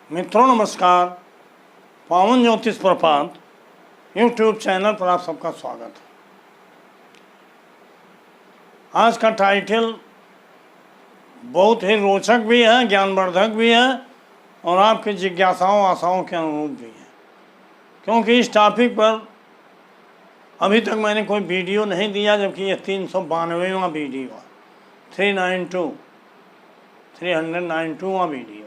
मित्रों नमस्कार। पावन ज्योतिष प्रपात यूट्यूब चैनल पर आप सबका स्वागत है। आज का टाइटल बहुत ही रोचक भी है, ज्ञानवर्धक भी है और आपकी जिज्ञासाओं आशाओं के अनुरूप भी है, क्योंकि इस टॉपिक पर अभी तक मैंने कोई वीडियो नहीं दिया, जबकि ये 392वां वीडियो है, 392वां वीडियो।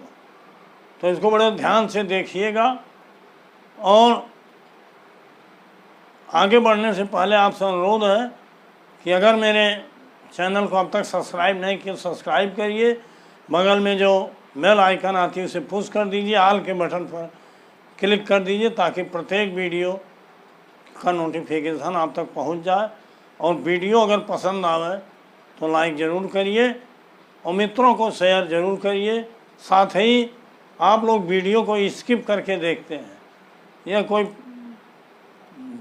तो इसको बड़े ध्यान से देखिएगा और आगे बढ़ने से पहले आपसे अनुरोध है कि अगर मेरे चैनल को अब तक सब्सक्राइब नहीं किया सब्सक्राइब करिए। बगल में जो बेल आइकन आती है उसे पुश कर दीजिए, ऑल के बटन पर क्लिक कर दीजिए ताकि प्रत्येक वीडियो का नोटिफिकेशन आप तक पहुंच जाए। और वीडियो अगर पसंद आवे तो लाइक ज़रूर करिए और मित्रों को शेयर ज़रूर करिए। साथ ही आप लोग वीडियो को स्किप करके देखते हैं, यह कोई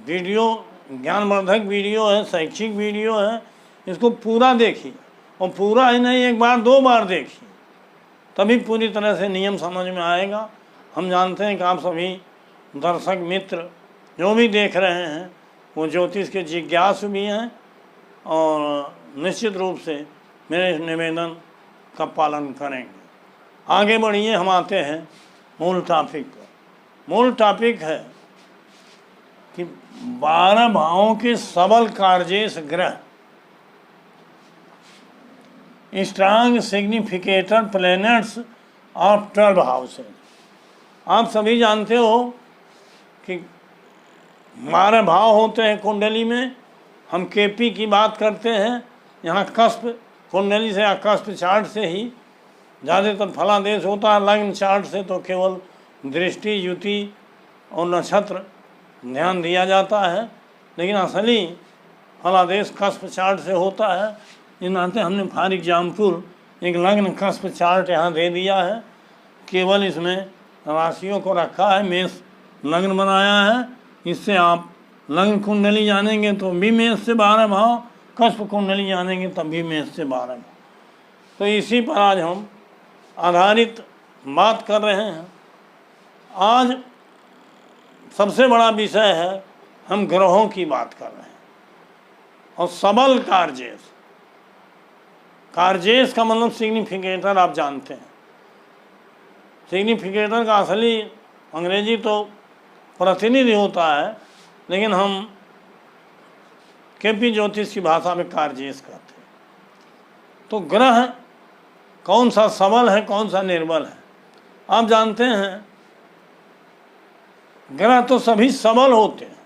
वीडियो ज्ञानवर्धक वीडियो है, शैक्षिक वीडियो है, इसको पूरा देखिए और पूरा ही नहीं, एक बार दो बार देखिए, तभी पूरी तरह से नियम समझ में आएगा। हम जानते हैं कि आप सभी दर्शक मित्र जो भी देख रहे हैं वो ज्योतिष के जिज्ञासु भी हैं और निश्चित रूप से मेरे इस निवेदन का पालन करेंगे। आगे बढ़िए, हम आते हैं मूल टॉपिक पर। मूल टॉपिक है कि 12 भावों के सबल कार्जेश ग्रह, strong significator planets of 12 houses. आप सभी जानते हो कि 12 भाव होते हैं कुंडली में। हम केपी की बात करते हैं, यहाँ कस्प कुंडली से या कस्प चार्ट से ही ज़्यादातर फलादेश होता है। लग्न चार्ट से तो केवल दृष्टि, युति और नक्षत्र ध्यान दिया जाता है, लेकिन असली फलादेश कस्प चार्ट से होता है। इस नाते हमने फॉर एग्जाम्पल एक लग्न कस्प चार्ट यहाँ दे दिया है, केवल इसमें राशियों को रखा है, मेष लग्न बनाया है। इससे आप लग्न कुंडली जानेंगे तो भी मेष से 12 भाव, कस्प कुंडली जानेंगे तब भी मेष से 12 भाव। तो इसी पर आज हम आधारित बात कर रहे हैं। आज सबसे बड़ा विषय है, हम ग्रहों की बात कर रहे हैं और सबल कार्जेश। कार्जेश का मतलब सिग्निफिकेटर, आप जानते हैं। सिग्निफिकेटर का असली अंग्रेजी तो प्रतिनिधि होता है, लेकिन हम केपी ज्योतिष की भाषा में कार्जेश कहते हैं। तो ग्रह कौन सा सबल है, कौन सा निर्बल है, आप जानते हैं। ग्रह तो सभी सबल होते हैं,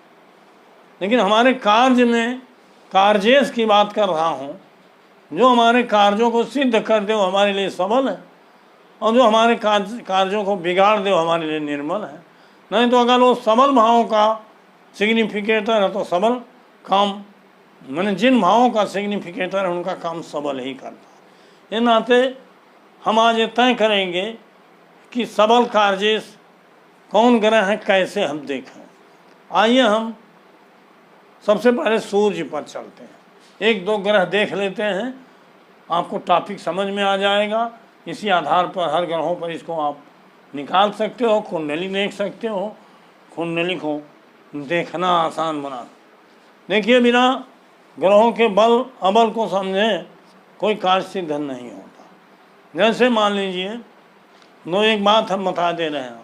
लेकिन हमारे कार्य में कार्जेश की बात कर रहा हूँ, जो हमारे कार्यों को सिद्ध कर दे वो हमारे लिए सबल है, और जो हमारे कार्यों को बिगाड़ दे वो हमारे लिए निर्मल है। नहीं तो अगर वो सबल भावों का सिग्निफिकेटर है तो सबल काम, मैंने जिन भावों का सिग्निफिकेटर है उनका काम सबल ही करता है। इन नाते हम आज ये तय करेंगे कि सबल कार्जेश कौन ग्रह है, कैसे हम देखें। आइए हम सबसे पहले सूर्य पर चलते हैं। एक दो ग्रह देख लेते हैं, आपको टॉपिक समझ में आ जाएगा। इसी आधार पर हर ग्रहों पर इसको आप निकाल सकते हो, कुंडली देख सकते हो। कुंडली को देखना आसान बना। देखिए, बिना ग्रहों के बल अबल को समझे कोई कार्य सिद्ध नहीं होता। जैसे मान लीजिए, एक बात हम बता दे रहे हैं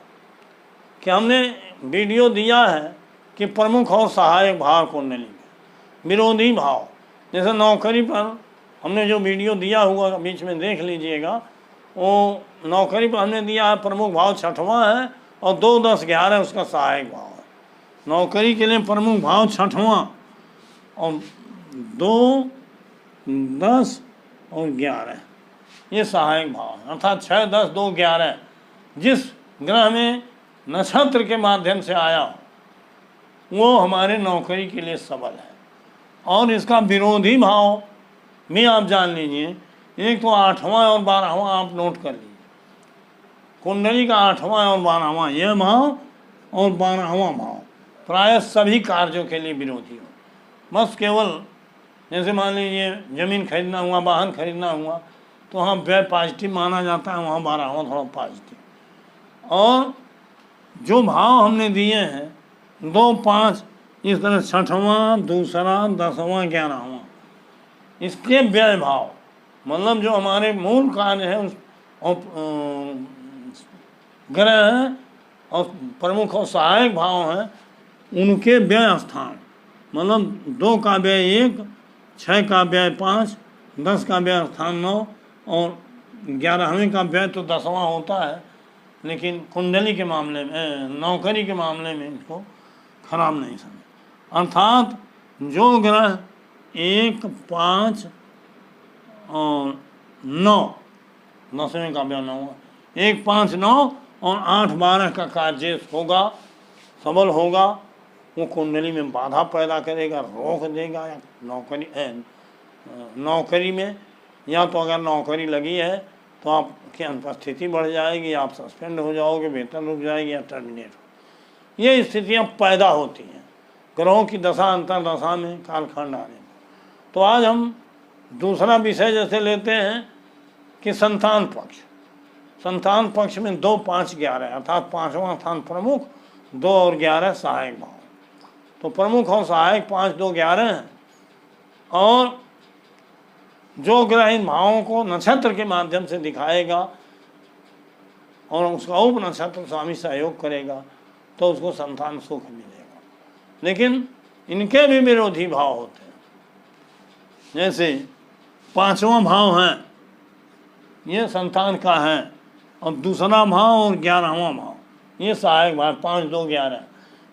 कि हमने वीडियो दिया है कि प्रमुख और सहायक भाव कुंडली में, विरोधी भाव। जैसे नौकरी पर हमने जो वीडियो दिया हुआ बीच में देख लीजिएगा, वो नौकरी पर हमने दिया है प्रमुख भाव 6वां है और 2, 10, 11 उसका सहायक भाव है। नौकरी के लिए प्रमुख भाव 6वां और 2, 10 और 11 ये सहायक भाव है, अर्थात 6, 10, 2, 11 जिस ग्रह में नक्षत्र के माध्यम से आया वो हमारे नौकरी के लिए सबल है। और इसका विरोधी भाव भी आप जान लीजिए, एक तो 8वां और 12वां आप नोट कर लीजिए। कुंडली का 8वां और 12वां यह भाव और 12वां भाव प्रायः सभी कार्यों के लिए विरोधी हो। बस केवल जैसे मान लीजिए जमीन खरीदना हुआ, वाहन खरीदना हुआ, तो वहाँ व्यय पॉजिटिव माना जाता है, वहाँ 12वां थोड़ा पॉजिटिव। और जो भाव हमने दिए हैं 2, 5, इस तरह छठवां, दूसरा, 10वां, 11वां, इसके व्यय भाव मतलब जो हमारे मूल कार्य है उस ग्रह हैं और प्रमुख और सहायक भाव हैं, उनके व्यय स्थान मतलब 2 का व्यय 1, 6 का व्यय 5, 10 का व्यय स्थान 9 और 11वें का व्यय तो 10वां होता है, लेकिन कुंडली के मामले में, नौकरी के मामले में इसको खराब नहीं समझे। अर्थात जो ग्रह 1, 5 और 9, 10वें का व्यय 9, 1, 5, 9 और 8, 12 का कार्य होगा, सबल होगा, वो कुंडली में बाधा पैदा करेगा, रोक देगा। या नौकरी में, या तो अगर नौकरी लगी है तो आपकी अनुपस्थिति बढ़ जाएगी, आप सस्पेंड हो जाओगे, वेतन रुक जाएगी या टर्मिनेट हो। ये स्थितियां पैदा होती हैं ग्रहों की दशा अंतर्दशा में, कालखंड आने में। तो आज हम दूसरा विषय जैसे लेते हैं कि संतान पक्ष। संतान पक्ष में 2, 5, 11 अर्थात 5वां स्थान प्रमुख, 2 और 11 सहायक भाव। तो प्रमुख और सहायक 5, 2, 11 हैं। और जो ग्रह इन भावों को नक्षत्र के माध्यम से दिखाएगा और उसका उप नक्षत्र स्वामी सहयोग करेगा तो उसको संतान सुख मिलेगा। लेकिन इनके भी विरोधी भाव होते हैं। जैसे 5वां भाव है, ये संतान का है, और दूसरा भाव और 11वां भाव ये सहायक भाव 5, 2, 11।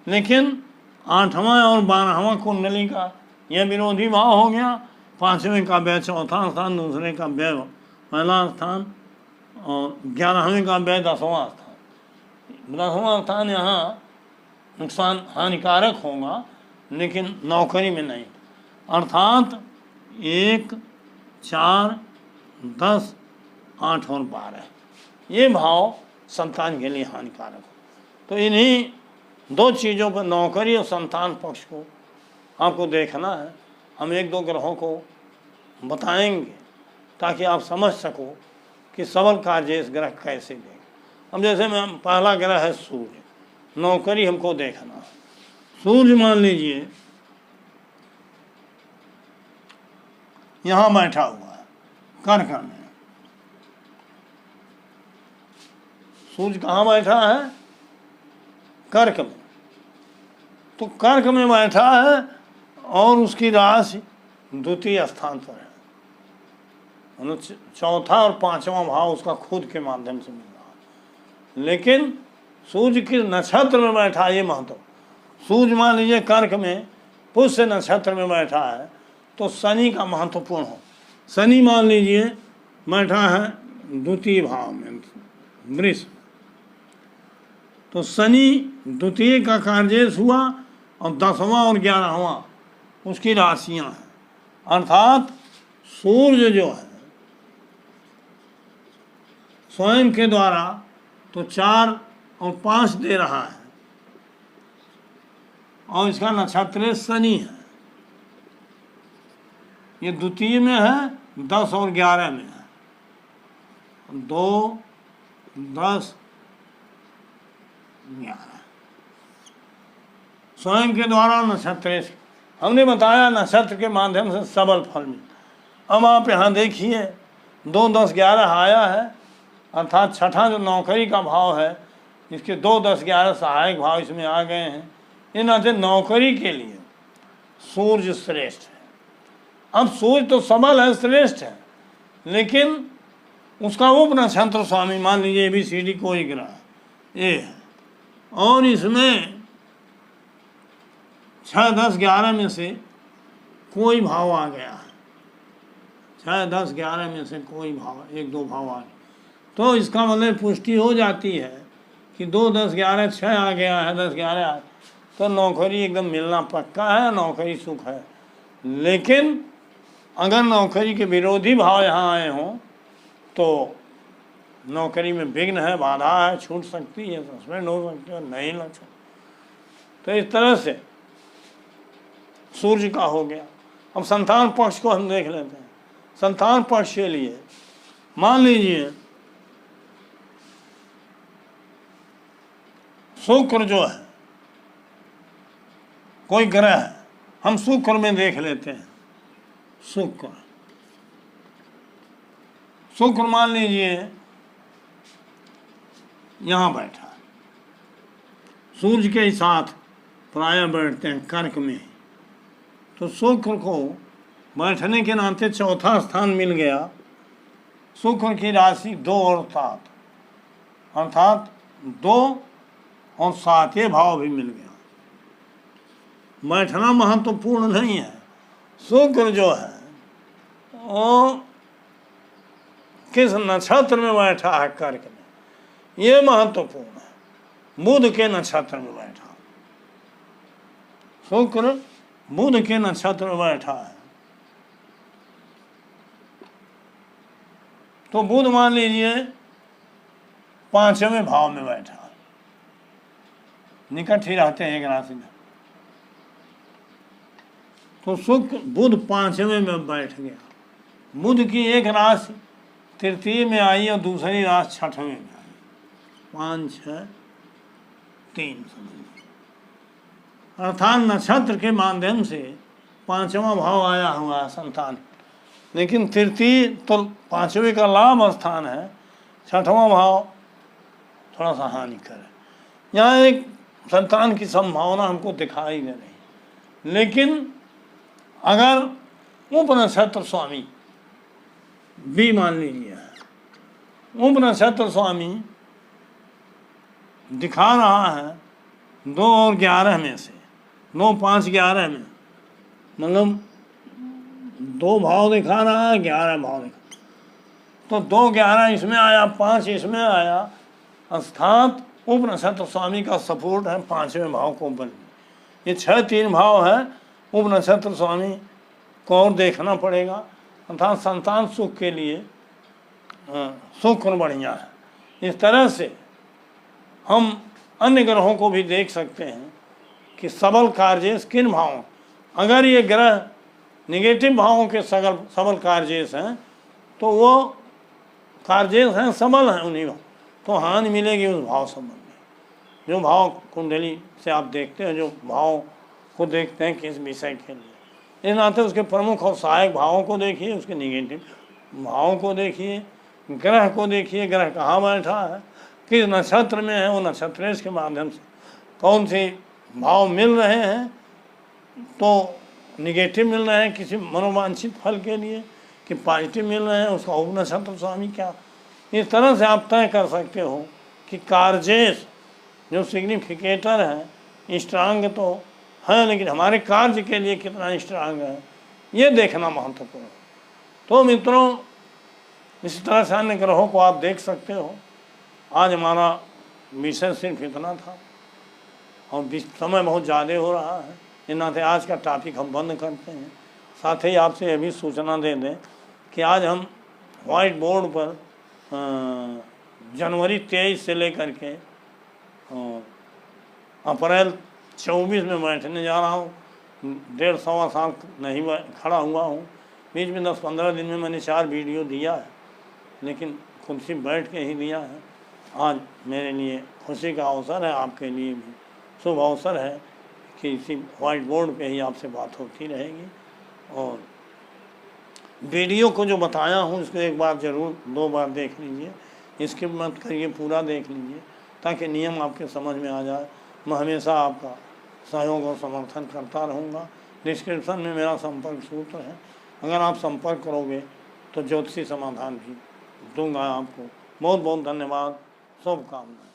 लेकिन 8वां और 12वां कुंडली का यह विरोधी भाव हो गया। 5वें का व्यय 4था स्थान, दूसरे का व्यय 1ला स्थान और 11वें का व्यय 10वां स्थान। 10वां स्थान यहाँ नुकसान हानिकारक होगा, लेकिन नौकरी में नहीं। अर्थात 1, 4, 10, 8 और 12 ये भाव संतान के लिए हानिकारक हो। तो इन्हीं 2 चीज़ों पर, नौकरी और संतान पक्ष को आपको देखना है। हम 1-2 ग्रहों को बताएंगे ताकि आप समझ सको कि सबल कार्य इस ग्रह कैसे देखें। अब जैसे मैं, पहला ग्रह है सूर्य, नौकरी हमको देखना है। सूर्य मान लीजिए यहाँ बैठा हुआ है कर्क में। सूर्य कहाँ बैठा है? कर्क में। तो कर्क में बैठा है और उसकी राशि द्वितीय स्थान पर है, मतलब 4था और 5वां भाव उसका खुद के माध्यम से मिल रहा है। लेकिन सूर्य किस नक्षत्र में बैठा है ये महत्व। सूर्य मान लीजिए कर्क में पुष्य नक्षत्र में बैठा है तो शनि का महत्वपूर्ण हो। शनि मान लीजिए बैठा है द्वितीय भाव में, वृष, तो शनि द्वितीय का कार्य हुआ और 10वां और 11वां उसकी राशियां हैं। अर्थात सूर्य जो है स्वयं के द्वारा तो 4 और 5 दे रहा है और इसका नक्षत्र शनि है। ये द्वितीय में है, 10 और 11 में है। 2, 10, 11 स्वयं के द्वारा नक्षत्र। हमने बताया नक्षत्र के माध्यम से सबल फल मिलता। अब आप यहाँ देखिए 2, 10, 11 आया है, अर्थात छठा जो नौकरी का भाव है इसके 2, 10, 11 सहायक भाव इसमें आ गए हैं। इन नाते नौकरी के लिए सूर्य श्रेष्ठ है। अब सूर्य तो सबल है, श्रेष्ठ है, लेकिन उसका उप नक्षत्र स्वामी मान लीजिए ABCD कोई ग्रह ये है और इसमें 6, 10, 11 में से कोई भाव आ गया है। 6, 10, 11 में से कोई भाव, 1, 2 भाव आ गया तो इसका मतलब पुष्टि हो जाती है कि 2, 10, 11, 6 आ गया है, 10, 11 आ, तो नौकरी एकदम मिलना पक्का है, नौकरी सुख है। लेकिन अगर नौकरी के विरोधी भाव यहाँ आए हों तो नौकरी में विघ्न है, बाधा है, छूट सकती है, सस्पेंड हो सकती है, नहीं लग सकती। तो इस तरह से सूर्य का हो गया। अब संतान पक्ष को हम देख लेते हैं। संतान पक्ष के लिए मान लीजिए शुक्र जो है कोई ग्रह है, हम शुक्र में देख लेते हैं। शुक्र शुक्र मान लीजिए यहाँ बैठा है, सूर्य के साथ प्राय बैठते हैं कर्क में, तो शुक्र को बैठने के नाते चौथा स्थान मिल गया। शुक्र की राशि 2 और 7, अर्थात 2 और 7 ये भाव भी मिल गया। बैठना महत्वपूर्ण नहीं है, शुक्र जो है वो किस नक्षत्र में बैठा है कर्क में, ये महत्वपूर्ण है। बुध के नक्षत्र में बैठा, शुक्र बुध के नक्षत्र में बैठा है, तो बुध मान लीजिए 5वें भाव में बैठा है, निकट ही रहते हैं एक राशि में, तो शुक्र बुध 5वें में बैठ गया। बुध की एक राशि तृतीय में आई और दूसरी राशि 6वें में आई, 5, 6, 3 अर्थात नक्षत्र के माध्यम से 5वां भाव आया हुआ है संतान, लेकिन तृतीय तो 5वें का लाभ स्थान है, 6वां भाव थोड़ा सा हानिकर है। यहाँ एक संतान की संभावना हमको दिखाई दे रही, लेकिन अगर उपनक्षत्र स्वामी भी मान लीजिए, उपनक्षत्र स्वामी दिखा रहा है 2 और 11 में से, 9, 5, 11 में, मतलब 2 भाव दिखा रहा है, 11 भाव दिखा, तो 2, 11 इसमें आया, 5 इसमें आया, अर्थात उपनक्षत्र स्वामी का सपोर्ट है 5वें भाव को बन। ये 6, 3 भाव है, उपनक्षत्र स्वामी को और देखना पड़ेगा, अर्थात संतान सुख के लिए शुक्र बढ़िया है। इस तरह से हम अन्य ग्रहों को भी देख सकते हैं कि सबल कार्जेश किन भावों, अगर ये ग्रह निगेटिव भावों के सबल कार्जेश हैं तो वो कार्जेश हैं, सबल हैं, उन्हीं तो हानि मिलेगी उस भाव संबंधी। जो भाव कुंडली से आप देखते हैं, जो भाव को देखते हैं किस विषय के लिए, इस नाते उसके प्रमुख और सहायक भावों को देखिए, उसके निगेटिव भावों को देखिए, ग्रह को देखिए, ग्रह कहाँ बैठा है, किस नक्षत्र में है, वो नक्षत्र के माध्यम से कौन से भाव मिल रहे हैं, तो निगेटिव मिल रहे हैं किसी मनोवांछित फल के लिए कि पॉजिटिव मिल रहे हैं, उसका उपनक्षत्र स्वामी क्या, इस तरह से आप तय कर सकते हो कि कार्जेश जो सिग्निफिकेटर है, स्ट्रांग तो है, लेकिन हमारे कार्य के लिए कितना स्ट्रांग है ये देखना महत्वपूर्ण है। तो मित्रों, इसी तरह से अन्य ग्रहों को आप देख सकते हो। आज हमारा विषय सिर्फ इतना था और समय बहुत ज़्यादा हो रहा है, इन नाते आज का टॉपिक हम बंद करते हैं। साथ ही आपसे यह भी सूचना दे दें कि आज हम व्हाइट बोर्ड पर जनवरी 23 से लेकर के अप्रैल 24 में बैठने जा रहा हूँ। 1.5-1.25 साल नहीं खड़ा हुआ हूँ, बीच में 10-15 दिन में मैंने 4 वीडियो दिया है, लेकिन खुद से बैठ के ही दिया है। आज मेरे लिए खुशी का अवसर है, आपके लिए भी शुभ अवसर है कि इसी व्हाइट बोर्ड पे ही आपसे बात होती रहेगी। और वीडियो को जो बताया हूँ इसको एक बार ज़रूर 2 बार देख लीजिए, स्किप मत करिए, पूरा देख लीजिए ताकि नियम आपके समझ में आ जाए। मैं हमेशा आपका सहयोग और समर्थन करता रहूँगा। डिस्क्रिप्शन में मेरा संपर्क सूत्र है, अगर आप संपर्क करोगे तो ज्योतिषी समाधान भी दूंगा आपको। बहुत बहुत धन्यवाद, शुभकामनाएं।